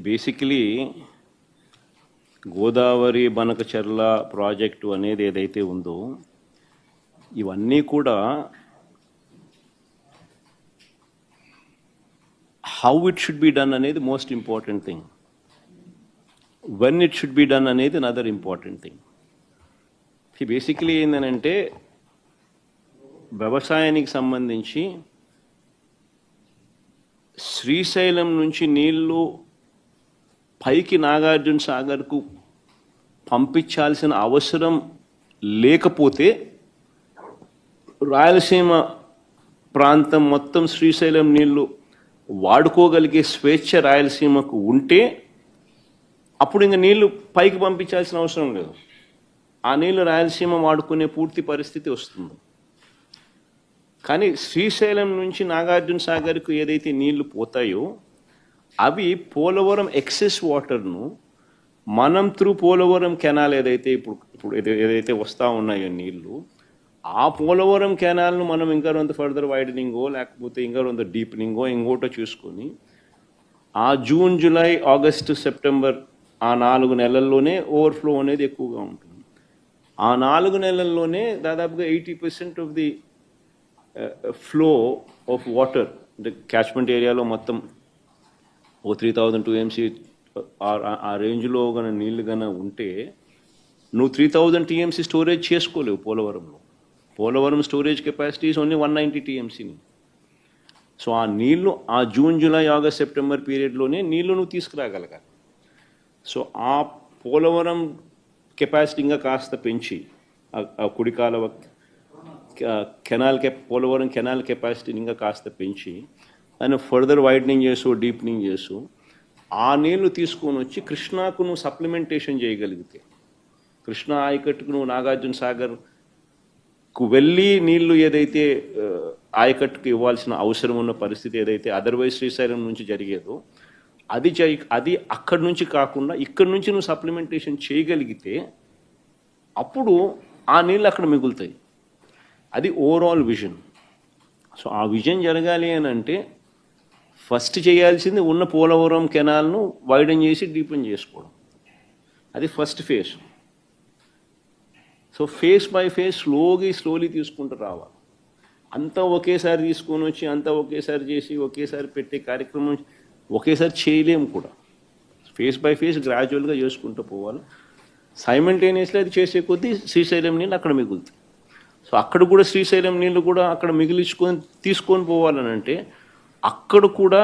Basically Godavari Banakacherla project అనేది ఏదైతే ఉందో ఇవన్నీ కూడా how it should be done అనేది most important thing, when it should be done అనేది అనదర్ ఇంపార్టెంట్ థింగ్. బేసికలీ ఏంటంటే వ్యవసాయానికి సంబంధించి శ్రీశైలం నుంచి నీళ్లు పైకి నాగార్జున సాగర్కు పంపించాల్సిన అవసరం లేకపోతే రాయలసీమ ప్రాంతం మొత్తం శ్రీశైలం నీళ్లు వాడుకోగలిగే స్వేచ్ఛ రాయలసీమకు ఉంటే అప్పుడు ఇంకా నీళ్లు పైకి పంపించాల్సిన అవసరం లేదు. ఆ నీళ్లు రాయలసీమ వాడుకునే పూర్తి పరిస్థితి వస్తుంది. కానీ శ్రీశైలం నుంచి నాగార్జున సాగర్కు ఏదైతే నీళ్లు పోతాయో అవి పోలవరం ఎక్సెస్ వాటర్ను మనం త్రూ పోలవరం కెనాల్ ఇప్పుడు ఏదైతే వస్తూ ఉన్నాయో నీళ్లు, ఆ పోలవరం కెనాల్ను మనం ఇంకా కొంత ఫర్దర్ వైడనింగో లేకపోతే ఇంకా కొంత డీపెనింగో ఇంకోటో చూసుకొని ఆ జూన్, జూలై, ఆగస్టు, సెప్టెంబర్ ఆ 4 నెలల్లోనే ఓవర్ఫ్లో అనేది ఎక్కువగా ఉంటుంది. ఆ 4 నెలల్లోనే దాదాపుగా 80% of the flow of water అంటే క్యాచ్మెంట్ ఏరియాలో మొత్తం 3000 TMC ఆ రేంజ్లో గన నీళ్ళు గన ఉంటే నువ్వు 3000 TMC స్టోరేజ్ చేసుకోలేవు పోలవరంలో. Polavaram storage capacity is only 190 TMCని. సో ఆ నీళ్లు ఆ జూన్, జూలై, ఆగస్ట్, సెప్టెంబర్ పీరియడ్లోనే నీళ్లు నువ్వు తీసుకురాగలగాలి. సో ఆ పోలవరం కెపాసిటీ ఇంకా కాస్త పెంచి ఆ కుడికాల పోలవరం కెనాల్ కెపాసిటీని ఇంకా కాస్త పెంచి దాన్ని ఫర్దర్ వైడనింగ్ చేసు, డీపెనింగ్ చేసు ఆ నీళ్లు తీసుకొని వచ్చి కృష్ణాకు నువ్వు సప్లిమెంటేషన్ చేయగలిగితే, కృష్ణా ఆయకట్టుకు నువ్వు నాగార్జున సాగర్కు వెళ్ళి నీళ్లు ఏదైతే ఆయకట్టుకు ఇవ్వాల్సిన అవసరం ఉన్న పరిస్థితి ఏదైతే అదర్వైజ్ శ్రీశైలం నుంచి జరిగేదో అది అక్కడి నుంచి కాకుండా ఇక్కడి నుంచి నువ్వు సప్లిమెంటేషన్ చేయగలిగితే అప్పుడు ఆ నీళ్ళు అక్కడ మిగులుతాయి. అది ఓవరాల్ విజన్. సో ఆ విజన్ జరగాలి అని అంటే ఫస్ట్ చేయాల్సింది ఉన్న పోలవరం కెనాల్ను వైడన్ చేసి డీపెన్ చేసుకోవడం. అది first phase. So phase by phase slowly తీసుకుంటూ రావాలి. అంతా ఒకేసారి తీసుకొని వచ్చి అంతా ఒకేసారి చేసి ఒకేసారి పెట్టే కార్యక్రమం ఒకేసారి చేయలేము కూడా. ఫేజ్ బై ఫేజ్ గ్రాడ్యువల్గా చేసుకుంటూ పోవాలి. సైమల్టేనియస్లీ అది చేసే కొద్దీ శ్రీశైలం నీళ్ళు అక్కడ మిగులుతాయి. సో అక్కడ కూడా శ్రీశైలం నీళ్ళు కూడా అక్కడ తీసుకొని పోవాలని అంటే అక్కడ కూడా